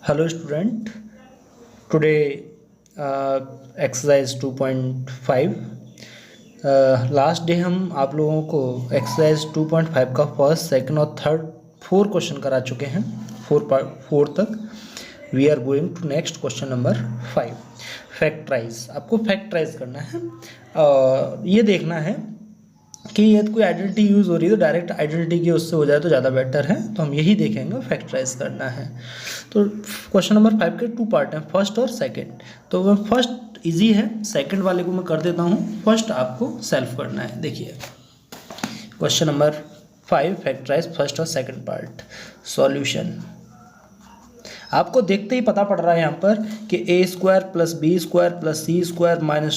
Hello student. Today exercise 2.5 last day हम आप लोगों को एक्सरसाइज 2.5 का फर्स्ट सेकंड और थर्ड 4 क्वेश्चन करा चुके हैं। 4 तक we are going to next question number 5। Factorise, आपको फैक्टराइज करना है। ये देखना है कि यदि कोई आइडेंटिटी यूज़ हो रही है तो डायरेक्ट आइडेंटिटी की उससे हो जाए तो ज़्यादा बेटर है, तो हम यही देखेंगे। फैक्टराइज करना है तो क्वेश्चन नंबर 5 के 2 पार्ट हैं, फर्स्ट और सेकंड। तो फर्स्ट इजी है, सेकंड वाले को मैं कर देता हूँ। फर्स्ट आपको सेल्फ करना है। देखिए क्वेश्चन नंबर 5 फैक्टराइज फर्स्ट और सेकंड पार्ट। सॉल्यूशन आपको देखते ही पता पड़ रहा है यहाँ पर कि a² + b² + c² -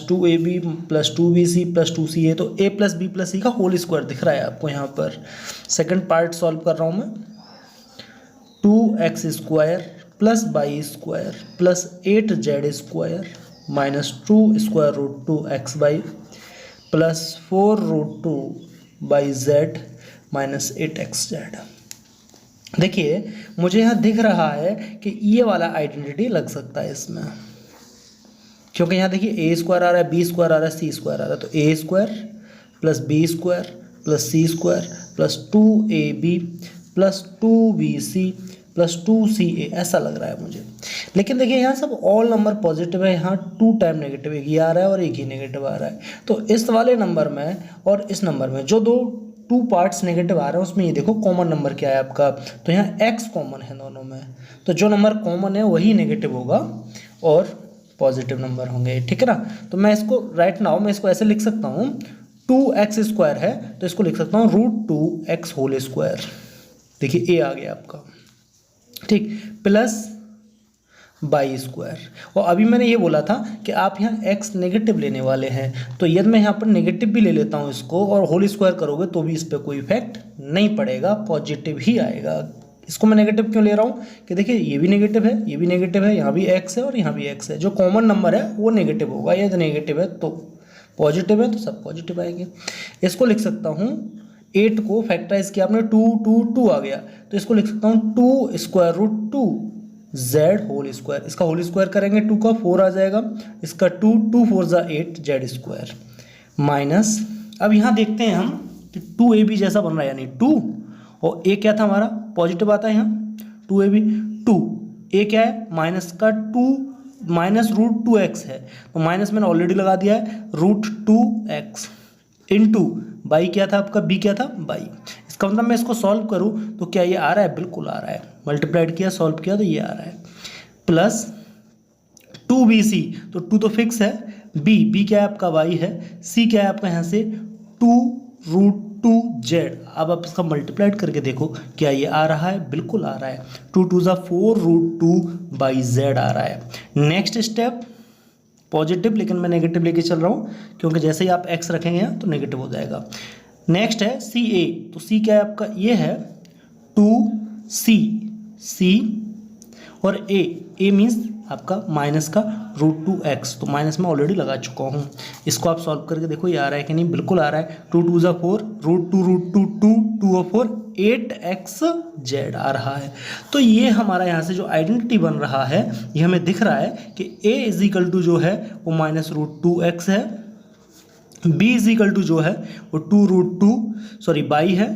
2ab + 2bc + 2ca, तो a + b + c का होल स्क्वायर दिख रहा है आपको यहाँ पर। सेकंड पार्ट सॉल्व कर रहा हूँ मैं। 2x² + y² + 8z² - 2√2xy + 4√2yz - 8xz। देखिए मुझे यहाँ दिख रहा है कि ये वाला आइडेंटिटी लग सकता है इसमें, क्योंकि यहाँ देखिए a² आ रहा है, b² आ रहा है, c² आ रहा है। तो a² + b² + c² + 2ab + 2bc + 2ca ऐसा लग रहा है मुझे। लेकिन देखिए यहाँ सब ऑल नंबर पॉजिटिव है, यहाँ 2 टाइम नेगेटिव, एक ये आ रहा है और एक ही नेगेटिव आ रहा है। तो इस वाले नंबर में और इस नंबर में जो 2 पार्ट्स नेगेटिव आ रहे हैं उसमें ये देखो कॉमन नंबर क्या है आपका, तो यहाँ x कॉमन है दोनों में। तो जो नंबर कॉमन है वही नेगेटिव होगा और पॉजिटिव नंबर होंगे, ठीक है ना। तो मैं इसको राइट नाउ मैं इसको ऐसे लिख सकता हूँ, 2x² है तो इसको लिख सकता हूँ √2x²। देखिए a आ गया आपका, ठीक, प्लस y²। और अभी मैंने ये बोला था कि आप यहाँ x नेगेटिव लेने वाले हैं, तो यदि मैं यहाँ पर नेगेटिव भी ले लेता हूँ इसको और होल स्क्वायर करोगे तो भी इस पर कोई इफेक्ट नहीं पड़ेगा, पॉजिटिव ही आएगा। इसको मैं नेगेटिव क्यों ले रहा हूँ कि देखिए ये भी नेगेटिव है, ये भी नेगेटिव है, यहाँ भी x है और यहाँ भी x है। जो कॉमन नंबर है वो नेगेटिव होगा, यदि नेगेटिव है तो पॉजिटिव है तो सब पॉजिटिव आएंगे। इसको लिख सकता हूँ 8 को फैक्टराइज किया आपने, 2 2 2 आ गया, तो इसको लिख सकता हूँ 2√2z²। इसका होल स्क्वायर करेंगे 2 का 4 आ जाएगा, इसका 2 2 4 = 8z² माइनस। अब यहाँ देखते हैं हम कि 2ab जैसा बन रहा है, यानी 2 और a क्या था हमारा पॉजिटिव आता है यहाँ 2ab। 2 a क्या है माइनस का 2 -√2x है, तो माइनस मैंने ऑलरेडी लगा दिया है, √2x इंटू बाई क्या था आपका, b क्या था बाई। इसका मतलब मैं इसको सॉल्व करूँ तो क्या ये आ रहा है, बिल्कुल आ रहा है। मल्टीप्लाइड किया सॉल्व किया तो ये आ रहा है, प्लस 2bc, तो 2 तो फिक्स है, b क्या है आपका y है, c क्या है आपका यहाँ से 2√2z। अब आप इसका मल्टीप्लाइड करके देखो क्या ये आ रहा है, बिल्कुल आ रहा है, 2 2 = 4√2/z आ रहा है। नेक्स्ट स्टेप पॉजिटिव, लेकिन मैं नेगेटिव लेके चल रहा हूँ क्योंकि जैसे ही आप x रखेंगे यहाँ तो नेगेटिव हो जाएगा। नेक्स्ट है CA, तो C क्या है आपका, ये है 2c और A मीन्स आपका माइनस का √2x, तो माइनस में ऑलरेडी लगा चुका हूँ। इसको आप सॉल्व करके देखो ये आ रहा है कि नहीं, बिल्कुल आ रहा है। 2 2 = 4, √2 2 और 4 8xz आ रहा है। तो ये हमारा यहाँ से जो आइडेंटिटी बन रहा है ये हमें दिख रहा है कि a = जो है वो -√2x है, b = जो है वो 2√2 बाई है,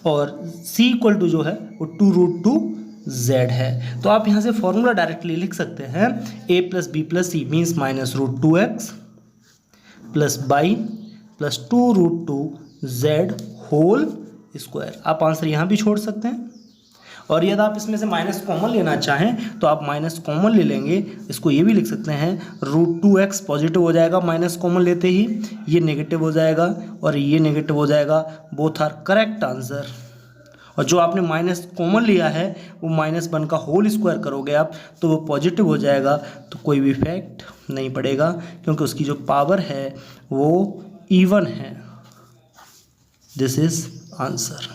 और c = जो है वो 2√2z है। तो आप यहाँ से फॉर्मूला डायरेक्टली लिख सकते हैं, a + b + c means -√2x + y + 2√2z whole square. आप आंसर यहाँ भी छोड़ सकते हैं, और यदि आप इसमें से माइनस कॉमन लेना चाहें तो आप माइनस कॉमन ले लेंगे। इसको ये भी लिख सकते हैं √2x पॉजिटिव हो जाएगा माइनस कॉमन लेते ही, ये नेगेटिव हो जाएगा और ये नेगेटिव हो जाएगा, बोथ आर करेक्ट आंसर। और जो आपने माइनस कॉमन लिया है वो -1 का होल स्क्वायर करोगे आप तो वो पॉजिटिव हो जाएगा, तो कोई भी इफेक्ट नहीं पड़ेगा क्योंकि उसकी जो पावर है वो इवन है। This is answer.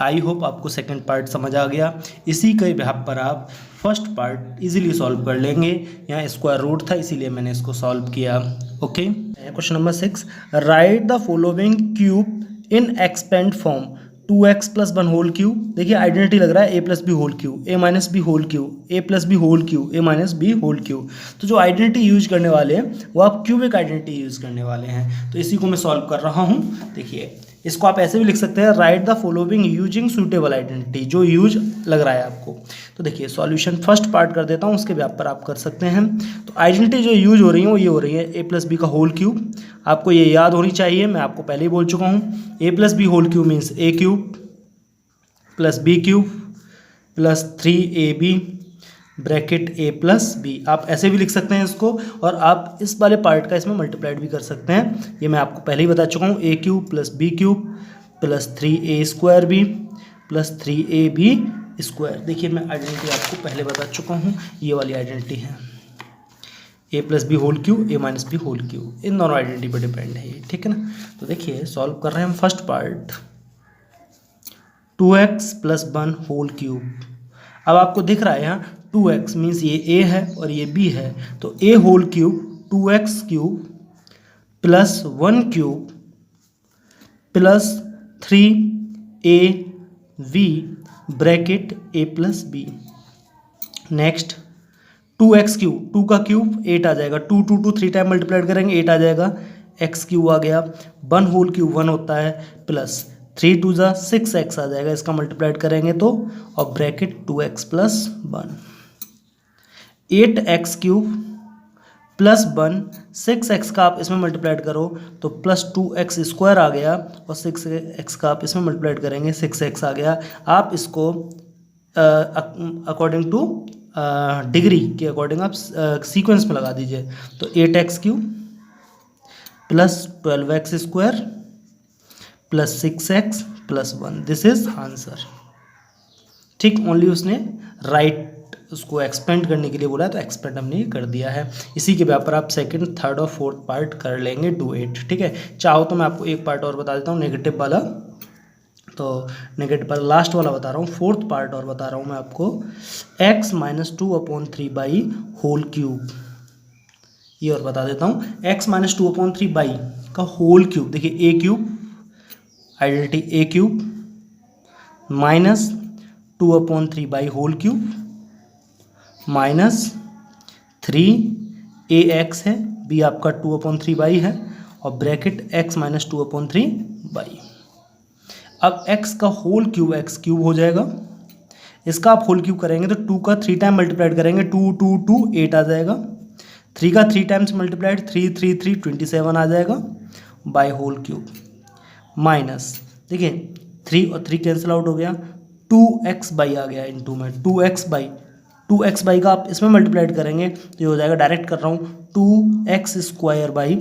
I hope आपको सेकंड पार्ट समझ आ गया। इसी के बिहाफ पर आप फर्स्ट पार्ट इजीली सॉल्व कर लेंगे। यहाँ स्क्वायर रूट था इसीलिए मैंने इसको सॉल्व किया। Okay, question number 6, write the following cube in expand form 2x plus 1 whole cube, देखिए आइडेंटिटी लग रहा है a plus B whole cube, a minus B whole cube, a plus B whole cube, a minus B whole cube. तो जो identity use करने वाले हैं वो आप क्यूबिक आइडेंटिटी यूज करने वाले हैं। तो इसी को मैं सॉल्व कर रहा हूँ। देखिए इसको आप ऐसे भी लिख सकते हैं, right the following using suitable identity, जो यूज लग रहा है आपको। तो देखिए सॉल्यूशन फर्स्ट पार्ट कर देता हूँ, उसके बाद पर आप कर सकते हैं। तो आइडेंटिटी जो यूज हो रही है वो ये हो रही है, ए प्लस बी का होल क्यूब। आपको ये याद होनी चाहिए, मैं आपको पहले ही बोल चुका हूँ। A plus B whole cube means a cube plus B cube plus 3ab bracket a plus b. आप ऐसे भी लिख सकते हैं इसको, और आप इस वाले पार्ट का इसमें मल्टीप्लाइड भी कर सकते हैं। ये मैं आपको पहले ही बता चुका हूँ, a cube plus B cube plus 3a square B plus 3ab square. देखिए मैं आइडेंटिटी आपको पहले बता चुका हूँ, ये वाली आइडेंटिटी है, a plus B whole cube, a minus B whole cube, इन दोनों आइडेंटिटी पर डिपेंड है ये, ठीक है ना। तो देखिए सॉल्व कर रहे हैं हम first part, 2x plus 1 whole cube. अब आपको दिख रहा है यहाँ 2x मीन्स ये a है और ये b है, तो a whole cube 2x cube plus 1 cube plus 3ab bracket a plus B. Next 2x cube, 2 का क्यूब 8 आ जाएगा, 2 2 2 3 टाइम मल्टीप्लाइड करेंगे 8 आ जाएगा, x क्यूब आ गया, 1 होल क्यूब 1 होता है, प्लस 3 2 जा 6x आ जाएगा, इसका मल्टीप्लाइड करेंगे तो, और bracket 2x plus 1, 8x cube plus 1, 6x का आप इसमें मल्टीप्लाइड करो तो प्लस 2x स्क्वायर आ गया, और 6x का आप इसमें मल्टीप्लाइड करेंगे 6x आ गया। आप इसको अकॉर्डिंग टू डिग्री के अकॉर्डिंग आप सीक्वेंस में लगा दीजिए। तो 8x cube plus 12x square plus 6x plus 1, this is answer. ठीक, ओनली उसने राइट उसको एक्सपेंड करने के लिए बोला है, तो एक्सपेंड हमने कर दिया है। इसी के व्यापार आप सेकंड, थर्ड और फोर्थ पार्ट कर लेंगे 2 8, ठीक है। चाहो तो मैं आपको एक पार्ट और बता देता हूँ नेगेटिव वाला, तो नेगेटिव वाला लास्ट वाला बता रहा हूँ, फोर्थ पार्ट और बता रहा हूँ मैं आपको, x minus 2/3 y whole cube. ये और बता देता हूँ, x माइनस 2/3 बाई का होल क्यूब, देखिए a cube identity a cube minus 2/3 y whole cube minus 3ax है, b आपका 2/3 बाई है, और ब्रैकेट x माइनस 2/3 बाई। अब x का होल क्यूब x क्यूब हो जाएगा, इसका आप होल क्यूब करेंगे तो 2 का 3 टाइम मल्टीप्लाइड करेंगे, 2 2 2 8 आ जाएगा, 3 का 3 टाइम्स मल्टीप्लाइड 3 3 3 27 आ जाएगा बाई होल क्यूब, माइनस देखिए 3 और 3 कैंसिल आउट हो गया, 2x बाई आ गया इनटू में 2x बाई का आप इसमें मल्टीप्लाइड करेंगे तो ये हो जाएगा, डायरेक्ट कर रहा हूँ 2x स्क्वायर बाई,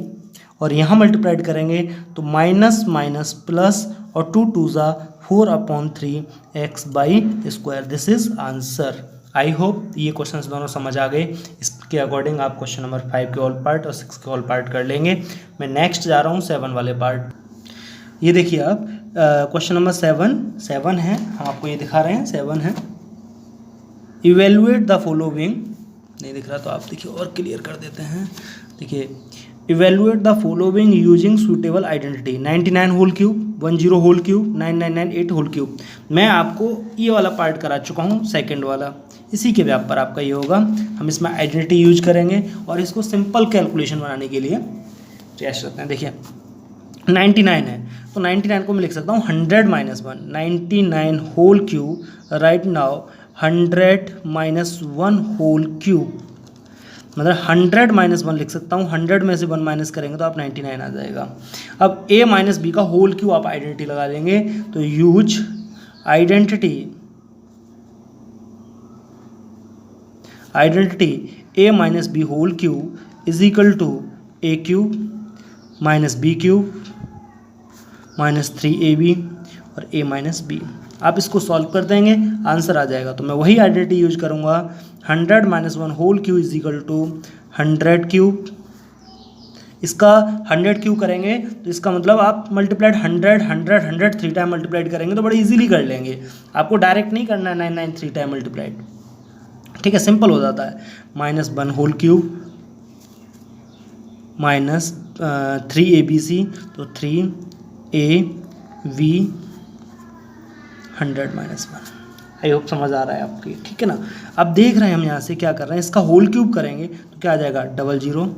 और यहाँ मल्टीप्लाइड करेंगे तो माइनस माइनस प्लस, और 2 2 जा 4/3 x by square, this is answer. I hope ये क्वेश्चंस दोनों समझ आ गए। इसके अकॉर्डिंग आप क्वेश्चन नंबर 5 के ऑल पार्ट और 6 के ऑल पार्ट कर लेंगे। मैं नेक्स्ट जा रहा हूँ 7 वाले पार्ट। ये देखिए आप क्वेश्चन नंबर 7 है, हम आपको ये दिखा रहे हैं 7 है। इवेलुएट द फॉलोइंग, नहीं दिख रहा तो आप देखिए और क्लियर कर देते हैं। देखिए evaluate the following using suitable identity, 99 whole cube, 10 whole cube, 9998 whole cube. मैं आपको ये वाला पार्ट करा चुका हूँ, सेकंड वाला, इसी के व्याप पर आपका ये होगा। हम इसमें आइडेंटिटी यूज करेंगे और इसको सिंपल कैलकुलेशन बनाने के लिए प्रयास करते हैं। देखिए 99 है तो 99 को मैं लिख सकता हूँ 100 minus 1, 99 whole cube, right now 100 minus 1 whole cube, मतलब 100 माइनस 1 लिख सकता हूँ। 100 में से 1 माइनस करेंगे तो आप 99 आ जाएगा। अब a माइनस बी का होल क्यूब आप आइडेंटिटी लगा देंगे, तो use identity a minus B whole cube is equal to a cube minus B cube minus 3ab और a माइनस बी। आप इसको सॉल्व कर देंगे, आंसर आ जाएगा। तो मैं वही आइडेंटिटी यूज करूँगा, 100 minus 1 whole cube is equal to 100 cube. इसका 100 क्यूब करेंगे तो इसका मतलब आप मल्टीप्लाइड 100 100 100 3 टाइम मल्टीप्लाइड करेंगे तो बड़े इजीली कर लेंगे। आपको डायरेक्ट नहीं करना है 99 3 टाइम मल्टीप्लाइड, ठीक है, सिंपल हो जाता है। Minus 1 whole cube minus 3abc, तो 3ab 100 माइनस 1। आई होप समझ आ रहा है आपकी, ठीक है ना। अब देख रहे हैं हम यहाँ से क्या कर रहे हैं, इसका होल क्यूब करेंगे तो क्या आ जाएगा, 00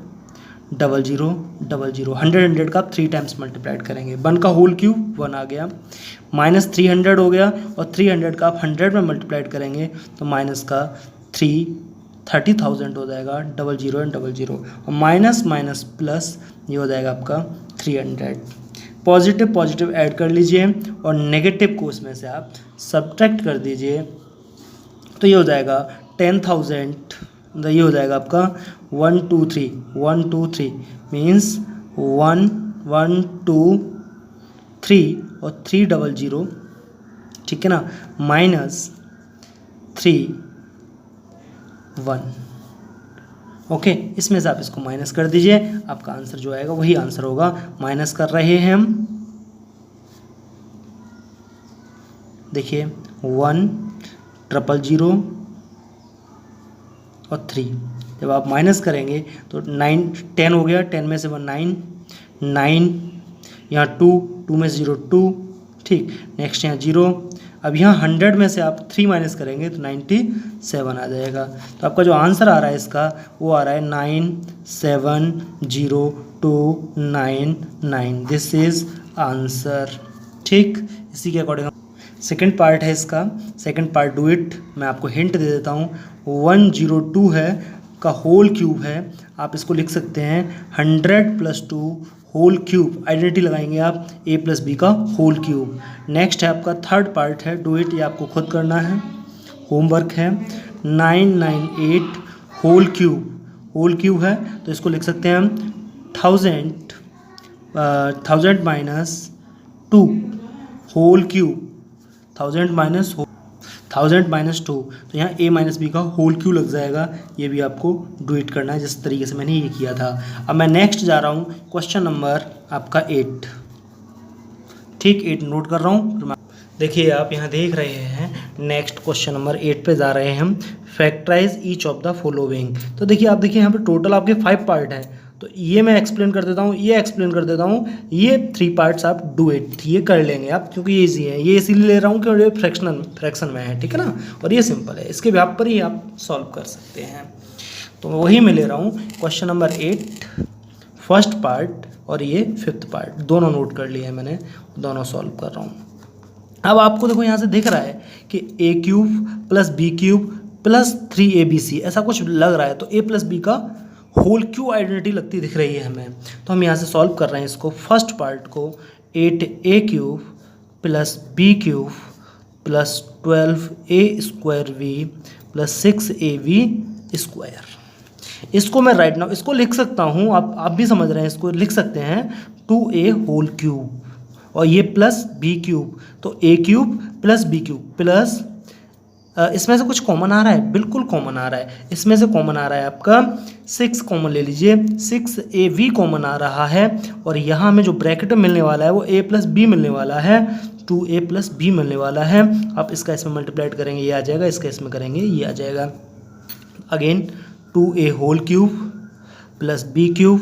00 00। 100 का आप 3 टाइम्स मल्टीप्लाइड करेंगे, 1 का होल क्यूब 1 आ गया, माइनस 300 हो गया, और 300 का आप 100 में मल्टीप्लाइड करेंगे तो माइनस का 30,000 हो जाएगा, 00 एंड 00, और माइनस माइनस प्लस ये हो जाएगा आपका 300। पॉजिटिव पॉजिटिव ऐड कर लीजिए और नेगेटिव को इसमें से आप सब्ट्रैक्ट कर दीजिए, तो ये हो जाएगा 10,000, ये हो जाएगा आपका 1 2 3 1 2 3 मीन्स 1 1 2 3 और 300, ठीक है ना, माइनस 3 1। ओके, इसमें से आप इसको माइनस कर दीजिए, आपका आंसर जो आएगा वही आंसर होगा। माइनस कर रहे हैं हम, देखिए 1 000 और 3, जब आप माइनस करेंगे तो 9 10 हो गया, 10 में से 1 9 9, यहाँ 2 में से 0 2, ठीक, नेक्स्ट यहाँ 0। अब यहाँ 100 में से आप 3 माइनस करेंगे तो 97 आ जाएगा। तो आपका जो आंसर आ रहा है इसका वो आ रहा है 970,299। दिस इज आंसर, ठीक। इसी के अकॉर्डिंग सेकंड पार्ट है इसका, सेकंड पार्ट डू इट। मैं आपको हिंट दे देता हूँ, 102 है का होल क्यूब है, आप इसको लिख सकते हैं 100 + 2 होल क्यूब। आइडेंटिटी लगाएंगे आप a + b का होल क्यूब। नेक्स्ट है आपका थर्ड पार्ट है डू इट, ये आपको खुद करना है, होमवर्क है। 998 होल क्यूब, होल क्यूब है तो इसको लिख सकते हैं हम 1000 -2 होल क्यूब, 1000 - 2, तो यहाँ a - b का होल क्यूब लग जाएगा। ये भी आपको डू इट करना है जिस तरीके से मैंने ये किया था। अब मैं नेक्स्ट जा रहा हूँ, क्वेश्चन नंबर आपका 8, ठीक, 8 नोट कर रहा हूँ। देखिए आप यहाँ देख रहे हैं, नेक्स्ट क्वेश्चन नंबर 8 पे जा रहे हैं हम। Factorize each of the following. तो देखिए आप देखिए यहाँ पे टोटल आपके 5 पार्ट हैं, तो ये मैं एक्सप्लेन कर देता हूँ, ये एक्सप्लेन कर देता हूँ, ये 3 पार्ट्स आप डू इट ये कर लेंगे आप, क्योंकि ये ईजी है। ये इसीलिए ले रहा हूँ क्योंकि ये फ्रैक्शन में है, ठीक है ना, और ये सिंपल है, इसके बेसिस पर ही आप सॉल्व कर सकते हैं। तो वही मैं ले रहा हूँ, क्वेश्चन नंबर 8 फर्स्ट पार्ट और ये 5th पार्ट, दोनों नोट कर लिए हैं मैंने, दोनों सॉल्व कर रहा हूँ। अब आपको देखो यहाँ से दिख रहा है कि a³ + b³ + 3abc ऐसा कुछ लग रहा है, तो a + b का होल क्यूब आइडेंटिटी लगती दिख रही है हमें। तो हम यहाँ से सॉल्व कर रहे हैं इसको, फर्स्ट पार्ट को 8a³ + b³ + 12a² + 6ab²। इसको मैं राइट नाउ इसको लिख सकता हूँ, आप भी समझ रहे हैं, इसको लिख सकते हैं 2a होल क्यूब और ये प्लस b³, तो a³ + b³ प्लस इसमें से कुछ कॉमन आ रहा है, बिल्कुल कॉमन आ रहा है, इसमें से कॉमन आ रहा है आपका 6 कॉमन ले लीजिए, 6ab कॉमन आ रहा है, और यहाँ हमें जो ब्रैकेट में मिलने वाला है वो a + b मिलने वाला है, 2a + b मिलने वाला है। आप इसका इसमें मल्टीप्लाइड करेंगे ये आ जाएगा, इसका इसमें करेंगे ये आ जाएगा। Again 2a whole cube + b³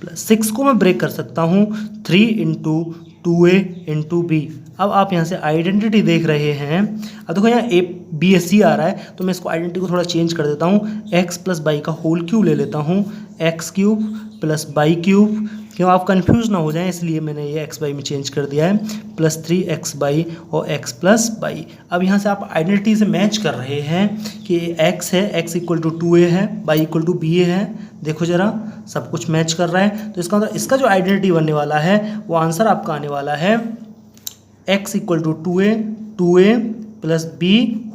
+ 6 को मैं ब्रेक कर सकता हूँ 3 × 2a × b। अब आप यहाँ से आइडेंटिटी देख रहे हैं, अब देखो यहाँ a b c आ रहा है, तो मैं इसको आइडेंटिटी को थोड़ा चेंज कर देता हूँ, x + y का होल क्यूब ले लेता हूँ, x³ + y³, क्यों आप कंफ्यूज ना हो जाएं इसलिए मैंने ये x y में चेंज कर दिया है, + 3xy और x + y। अब यहाँ से आप आइडेंटिटी से मैच कर रहे हैं कि x है, x = 2a है, y = ba है, देखो ज़रा सब कुछ मैच कर रहा है। तो इसका मतलब इसका जो आइडेंटिटी बनने वाला है वो आंसर आपका आने वाला है x = 2a + b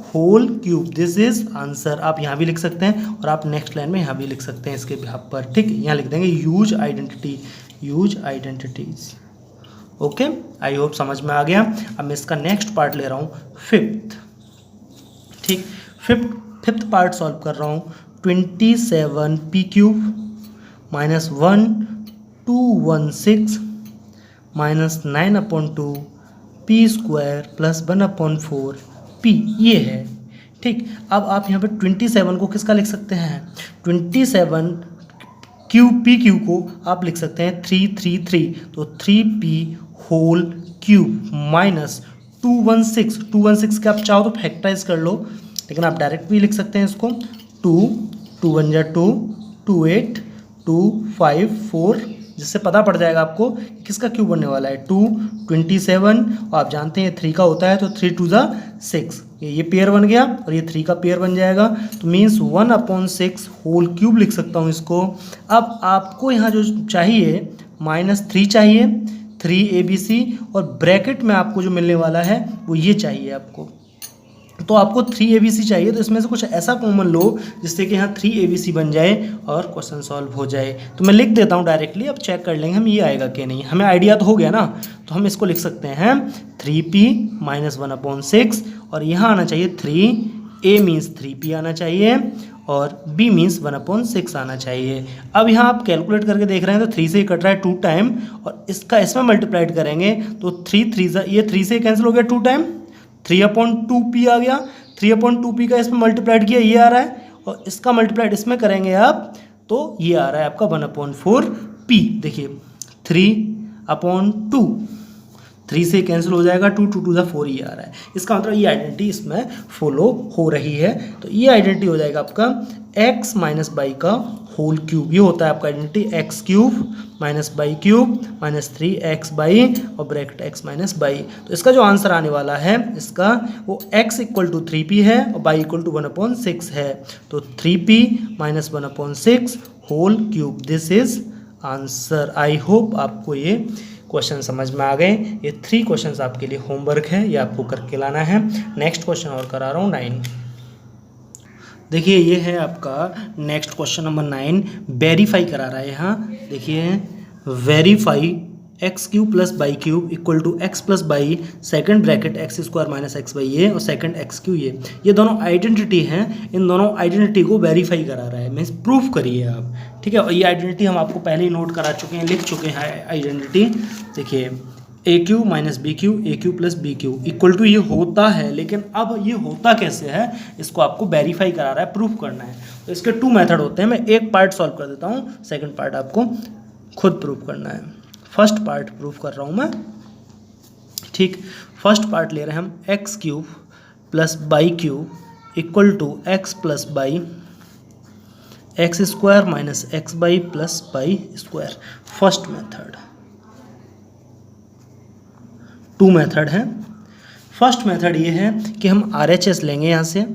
whole cube. This is answer. आप यहाँ भी लिख सकते हैं और आप नेक्स्ट लाइन में यहाँ भी लिख सकते हैं इसके बिहाफ पर, ठीक, यहाँ लिख देंगे use identities. Okay, I hope समझ में आ गया। अब मैं इसका नेक्स्ट पार्ट ले रहा हूँ 5th, ठीक, 5th पार्ट सॉल्व कर रहा हूँ। 27p³ - 1216 - 9/2 p² + 1/4 p, ये है, ठीक। अब आप यहाँ पे 27 को किसका लिख सकते हैं, 27 p³ को आप लिख सकते हैं 3 3 3, तो 3p होल क्यूब - 216 के आप चाहो तो फैक्टराइज कर लो, लेकिन आप डायरेक्ट भी लिख सकते हैं इसको। 2 1 जा 2, 2 8 2 5 4, जिससे पता पड़ जाएगा आपको कि किसका क्यूब बनने वाला है। 2 27, और आप जानते हैं 3 का होता है, तो 3 2 जा 6, ये पेयर बन गया और ये 3 का पेयर बन जाएगा, तो मीन्स 1/6 होल क्यूब लिख सकता हूँ इसको। अब आपको यहाँ जो चाहिए -3 चाहिए, 3ABC, और ब्रैकेट में आपको जो मिलने वाला है वो ये चाहिए आपको। तो आपको 3ABC चाहिए, तो इसमें से कुछ ऐसा कॉमन लो जिससे कि यहाँ 3ABC बन जाए और क्वेश्चन सॉल्व हो जाए। तो मैं लिख देता हूँ डायरेक्टली, अब चेक कर लेंगे हम ये आएगा कि नहीं। हमें आइडिया तो हो गया ना, तो हम इसको लिख सकते हैं 3P - 1/6, और यहाँ आना चाहिए 3A मीन्स 3P आना चाहिए, और B मीन्स 1/6 आना चाहिए। अब यहाँ आप कैलकुलेट करके देख रहे हैं तो 3 से कट रहा है 2 टाइम, और इसका इसमें मल्टीप्लाइड करेंगे तो 3 3 ये 3 से कैंसिल हो गया 2 टाइम, 3/2P आ गया। 3/2P का इसमें मल्टीप्लाइड किया, ये आ रहा है, और इसका मल्टीप्लाइड इसमें करेंगे आप तो ये आ रहा है आपका 1/4P। देखिए 3/2, 3 से कैंसिल हो जाएगा, 2 2 2 जा 4 ये आ रहा है। इसका मतलब ये आइडेंटिटी इसमें फॉलो हो रही है। तो ये आइडेंटिटी हो जाएगा आपका x - y का होल क्यूब, ये होता है आपका आइडेंटिटी x³ - y³ - 3x/, और ब्रैकेट x - y। तो इसका जो आंसर आने वाला है इसका, वो x = 3p है और y = 1/6 है, तो 3p - 1/6 whole cube, this is answer. I hope आपको ये क्वेश्चन समझ में आ गए। ये 3 क्वेश्चंस आपके लिए होमवर्क है, ये आपको करके लाना है। नेक्स्ट क्वेश्चन और करा रहा हूँ 9। देखिए ये है आपका नेक्स्ट क्वेश्चन नंबर 9, वेरीफाई करा रहा है यहाँ। देखिए verify x³ + y³ = x + y, second bracket x² - xy ये, और सेकंड x³ ये दोनों आइडेंटिटी हैं। इन दोनों आइडेंटिटी को वेरीफाई करा रहा है, मीन्स प्रूफ करिए आप, ठीक है। और ये आइडेंटिटी हम आपको पहले ही नोट करा चुके हैं, लिख चुके हैं आइडेंटिटी। देखिए AQ - BQ, AQ + BQ = ये होता है, लेकिन अब ये होता कैसे है इसको आपको वेरीफाई करा रहा है, प्रूफ करना है। तो इसके 2 मेथड होते हैं, मैं एक पार्ट सॉल्व कर देता हूँ, सेकंड पार्ट आपको खुद प्रूफ करना है। फर्स्ट पार्ट प्रूफ कर रहा हूँ मैं, ठीक। फर्स्ट पार्ट ले रहे हैं हम x³ + y³ = x + y, x² - xy + y²। First method. 2 method है। फर्स्ट मेथड ये है कि हम RHS लेंगे, यहाँ से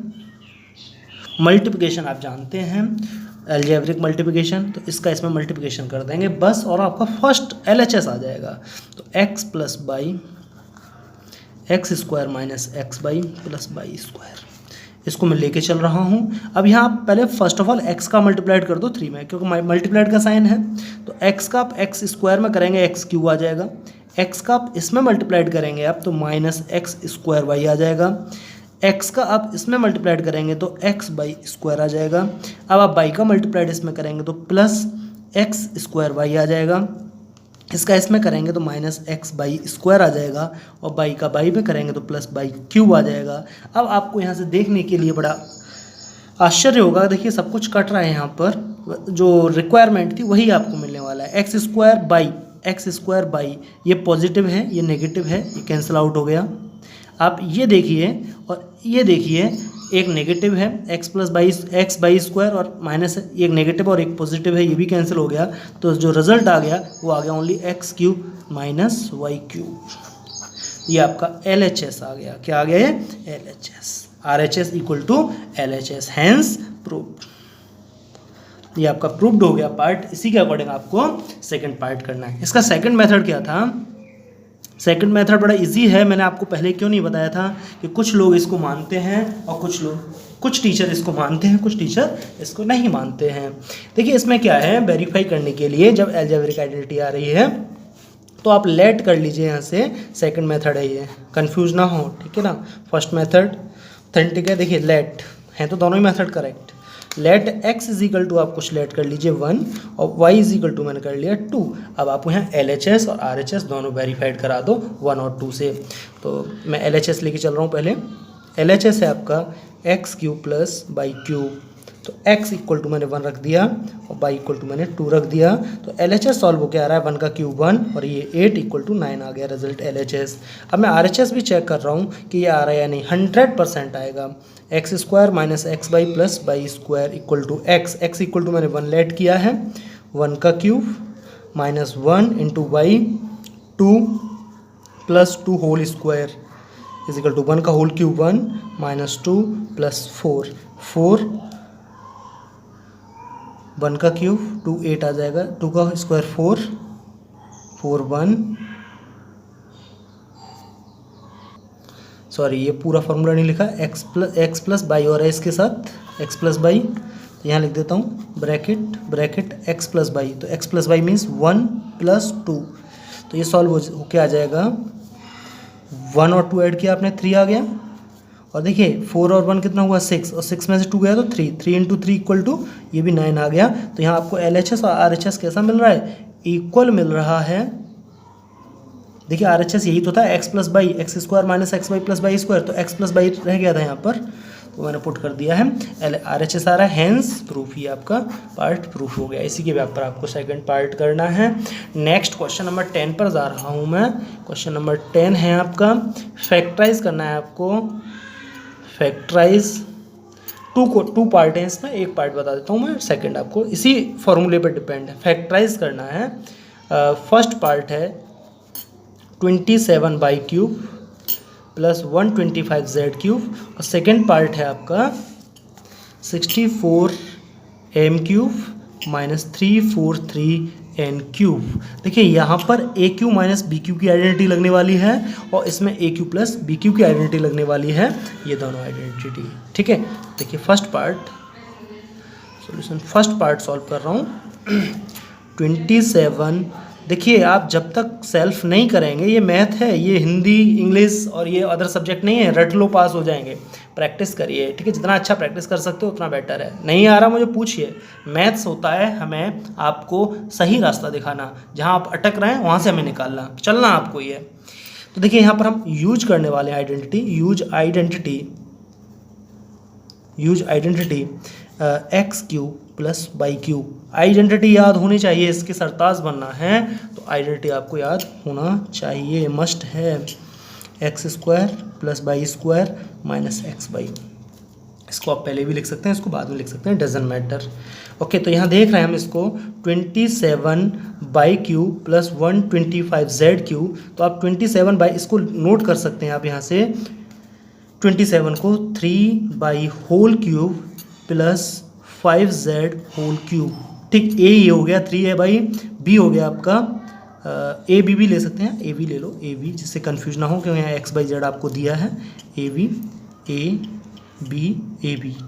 मल्टीप्लिकेशन आप जानते हैं, अलजेब्रिक मल्टीप्लिकेशन, तो इसका इसमें मल्टीप्लिकेशन कर देंगे बस, और आपका फर्स्ट LHS आ जाएगा। तो x + y, x² - xy + y², इसको मैं लेके चल रहा हूँ। अब यहाँ पहले फर्स्ट ऑफ ऑल x का मल्टीप्लाइड कर दो 3 में, क्योंकि मल्टीप्लाइड का साइन है। तो x का आप x² में करेंगे x³ आ जाएगा, x का आप इसमें मल्टीप्लाइड करेंगे आप तो -x² आ जाएगा, x का आप इसमें मल्टीप्लाइड करेंगे तो x/² आ जाएगा। अब आप y का मल्टीप्लाइड इसमें करेंगे तो +x² आ जाएगा, इसका इसमें करेंगे तो -x/² आ जाएगा, और y का y में करेंगे तो +y³ आ जाएगा। अब आपको यहाँ से देखने के लिए बड़ा आश्चर्य होगा, देखिए सब कुछ कट रहा है, यहाँ पर जो रिक्वायरमेंट थी वही आपको मिलने वाला है। x² ये पॉजिटिव है, ये नेगेटिव है, ये कैंसिल आउट हो गया। आप ये देखिए और ये देखिए, एक नेगेटिव है x/y² और माइनस एक नेगेटिव और एक पॉजिटिव है, ये भी कैंसिल हो गया। तो जो रिजल्ट आ गया वो आ गया ओनली x³ - y³। ये आपका LHS आ गया। क्या आ गया ये? LHS। RHS = LHS, hence proved. ये आपका प्रूव्ड हो गया पार्ट। इसी के अकॉर्डिंग आपको सेकंड पार्ट करना है। इसका सेकंड मेथड क्या था? सेकंड मेथड बड़ा इजी है। मैंने आपको पहले क्यों नहीं बताया था कि कुछ लोग इसको मानते हैं और कुछ टीचर इसको मानते हैं, कुछ टीचर इसको नहीं मानते हैं। देखिए इसमें क्या है, वेरीफाई करने के लिए जब अलजेब्रिक आइडेंटिटी आ रही है तो आप लेट कर लीजिए, यहाँ से सेकंड मेथड है ये, कंफ्यूज ना हो, ठीक है ना। फर्स्ट मेथड ऑथेंटिक है, देखिए लेट है तो दोनों ही मेथड करेक्ट। लेट x = आप कुछ लेट कर लीजिए 1 और y = मैंने कर लिया 2। अब आप यहाँ LHS और RHS दोनों वेरीफाइड करा दो 1 और 2 से। तो मैं LHS लेके चल रहा हूँ। पहले LHS है आपका x³ + y³ तो x इक्वल टू मैंने 1 रख दिया और y इक्वल टू मैंने 2 रख दिया। तो LHS सॉल्व हो के आ रहा है 1 का क्यूब 1 और ये 8 इक्वल टू 9 आ गया रिजल्ट LHS। अब मैं RHS भी चेक कर रहा हूँ कि ये आ रहा है या नहीं। 100% आएगा। X square minus x y plus y square equal to x equal to मैंने 1 लेट किया है 1 का क्यूब minus 1 into y 2 plus 2 whole square is equal to 1 का होल क्यूब 1 माइनस 2 प्लस 4 1 का क्यूब 2 8 आ जाएगा 2 का स्क्वायर 4 1 सॉरी ये पूरा फॉर्मूला नहीं लिखा एक्स प्लस बाई और है इसके साथ एक्स प्लस बाई। तो यहाँ लिख देता हूँ ब्रैकेट एक्स प्लस बाई। तो x plus by means 1 plus 2। तो ये सॉल्व हो के आ जाएगा 1 और 2 ऐड किया आपने 3 आ गया। और देखिए 4 और 1 कितना हुआ 6 और 6 में से 2 गया तो 3 इंटू 3 इक्वल टू ये भी 9 आ गया। तो यहाँ आपको LHS और RHS कैसा मिल रहा है इक्वल मिल रहा है। देखिए RHS यही तो था x plus y x square minus x y plus y square. तो एक्स प्लस बाई रह गया था यहाँ पर तो मैंने पुट कर दिया है RHS आ रहा है हैंस प्रूफ। ये आपका पार्ट प्रूफ हो गया। इसी के व्याप पर आपको सेकंड पार्ट करना है। नेक्स्ट क्वेश्चन नंबर 10 पर जा रहा हूँ मैं। क्वेश्चन नंबर 10 है आपका फैक्टराइज करना है आपको। फैक्टराइज टू पार्ट है इसमें एक पार्ट बता देता हूँ मैं सेकंड आपको इसी फॉर्मूले पर डिपेंड है। फैक्टराइज करना है फर्स्ट पार्ट है 27 by cube plus 125z cube और सेकेंड पार्ट है आपका 64 m cube minus 343n cube. देखिए यहाँ पर ए क्यू माइनस बी क्यू की आइडेंटिटी लगने वाली है और इसमें ए क्यू प्लस बी क्यू की आइडेंटिटी लगने वाली है। ये दोनों आइडेंटिटी ठीक है। देखिए फर्स्ट पार्ट सॉल्व कर रहा हूँ 27। देखिए आप जब तक सेल्फ नहीं करेंगे ये मैथ है ये हिंदी इंग्लिश और ये अदर सब्जेक्ट नहीं है रट लो पास हो जाएंगे। प्रैक्टिस करिए ठीक है। जितना अच्छा प्रैक्टिस कर सकते हो उतना बेटर है। नहीं आ रहा मुझे पूछिए। मैथ्स होता है हमें आपको सही रास्ता दिखाना। जहाँ आप अटक रहे हैं वहाँ से हमें निकालना चलना आपको ये। तो देखिए यहाँ पर हम यूज करने वाले हैं identity use identity x cube plus y cube. Identity याद होनी चाहिए इसके सरताज बनना है तो आइडेंटिटी आपको याद होना चाहिए मस्ट है। X square plus y square minus x y. इसको आप पहले भी लिख सकते हैं इसको बाद में लिख सकते हैं डजंट मैटर। ओके तो यहाँ देख रहे हैं हम इसको 27 by cube plus 125z cube. तो आप 27 बाई इसको नोट कर सकते हैं आप यहाँ से 27 को 3 y whole cube plus 5z whole cube. ठीक ए ये हो गया 3 है भाई बी हो गया आपका ए बी भी ले सकते हैं ए बी ले लो ए बी जिससे कन्फ्यूज ना हो क्योंकि यहाँ एक्स बाई जेड आपको दिया है ए बी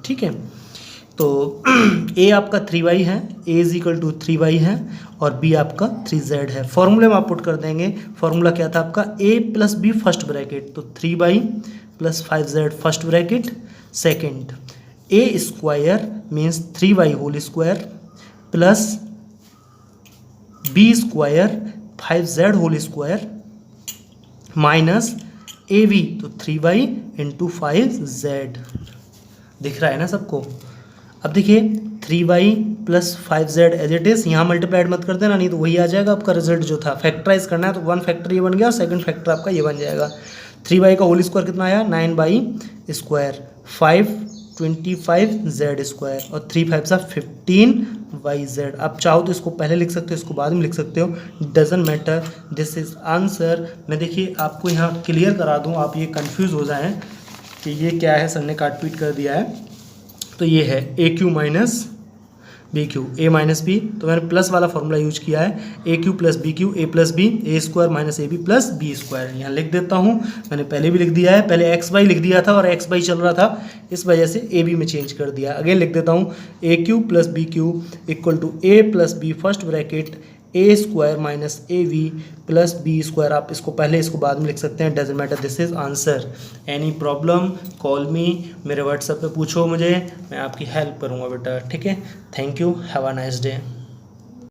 ठीक है। तो ए आपका 3y है ए इज इक्वल टू 3y है और बी आपका 3z है। फॉर्मूले में आप पुट कर देंगे। फॉर्मूला क्या था आपका a plus B first bracket तो 3y plus 5z first bracket second A square means 3y whole square plus B square 5z whole square minus A B तो 3y इंटू 5z। दिख रहा है ना सबको। अब देखिए 3y plus 5z as it is यहाँ मल्टीप्लाइड मत कर देना नहीं तो वही आ जाएगा आपका रिजल्ट जो था। फैक्टराइज करना है तो वन फैक्टर ये बन गया और सेकंड फैक्टर आपका ये बन जाएगा। 3y का होल स्क्वायर कितना आया 9y स्क्वायर 525z स्क्वायर और 3 5 15yz। आप चाहो तो इसको पहले लिख सकते हो इसको बाद में लिख सकते हो doesn't matter this is answer. मैं देखिए आपको यहाँ क्लियर करा दूँ आप ये कंफ्यूज हो जाएं कि ये क्या है सर ने काट पीट कर दिया है। तो ये है a cube minus b cube a minus b तो मैंने प्लस वाला फॉर्मूला यूज किया है a cube plus b cube a plus b a square minus A b plus B square. यहाँ लिख देता हूँ मैंने पहले भी लिख दिया है। पहले एक्स वाई लिख दिया था और एक्स वाई चल रहा था इस वजह से ए बी में चेंज कर दिया। अगेन लिख देता हूँ a cube plus b cube equal to a plus B first bracket a square minus a v plus B square. आप इसको पहले इसको बाद में लिख सकते हैं doesn't matter this is answer. Any problem call me मेरे व्हाट्सएप पे पूछो मुझे मैं आपकी हेल्प करूँगा बेटा ठीक है। Thank you have a nice day.